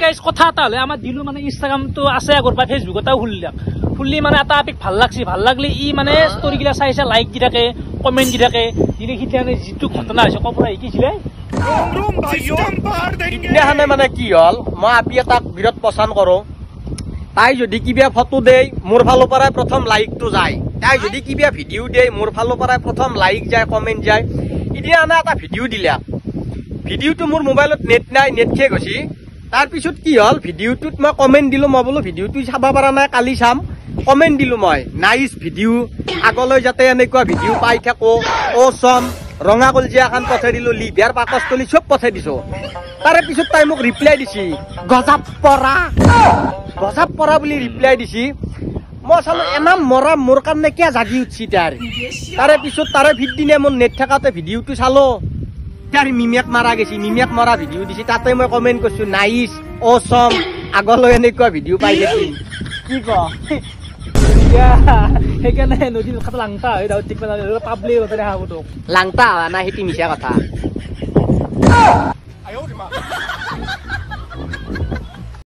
guys কথা এটা হলে আমাৰ দিলো মানে ইনষ্টাগ্ৰামটো আছে আগৰ পৰা ফেচবুকটাও খুললি মানে এটা আপিক ভাল লাগলি ই মানে ষ্টৰিগিলা চাইছে লাইক দি থাকে কমেণ্ট দি থাকে দিলে সিদিনা যিটো ঘটনা হৈছে ক'ৰ পৰা শিকিছিলে সিদিনাখনে মানে কি হ'ল মই আপি এটাক বিৰাট পচন্দ কৰোঁ তাই যদি কিবা ফটো দেই মোৰ ফালৰ পৰাই প্ৰথম লাইকটো যায় তাই যদি কিবা ভিডিঅ' দিয়ে মোৰ ফালৰ পৰাই প্ৰথম লাইক যায় কমেণ্ট যায় সিদিনাখনে এটা ভিডিঅ' দিলে ভিডিঅ'টো মোৰ মোবাইলত নেট নাই নেট শেষ গৈছে তাৰপিছত কি হ'ল ভিডিঅ'টোত মই কমেণ্ট দিলোঁ মই বোলো ভিডিঅ'টো চাব পৰা নাই কালি চাম কমেণ্ট দিলোঁ মই নাইচ ভিডিঅ' আগলৈ যাতে এনেকুৱা ভিডিঅ' পাই থাকোঁ অ'চম ৰঙা কলজীয়া এখন পঠাই দিলোঁ লিভিয়াৰ পাকস্থলী চব পঠাই দিছোঁ তাৰে পিছত তাই মোক ৰিপ্লাই দিছি গজাপ পৰা বুলি ৰিপ্লাই দিছি মই চালোঁ এনাম মৰা মোৰ কাৰণে কিয় জাগি উঠছি তাৰে পিছত তাৰে ভিতদিনে মোৰ নেট থকাতে ভিডিঅ'টো চালোঁ তাৰ মিমিয়াক মাৰা গৈছি মিমিয়াক মৰা ভিডিঅ' দিছে তাতে মই কমেণ্ট কৰিছোঁ নাইচ অ'চম আগলৈ এনেকুৱা ভিডিঅ' পাই থাকিম কি ক সেইকাৰণে নদীৰ কথা লাংটা হৈ পাব্লিক দেখা তোক লাংটা হোৱা নাই সেইটো মিছা কথা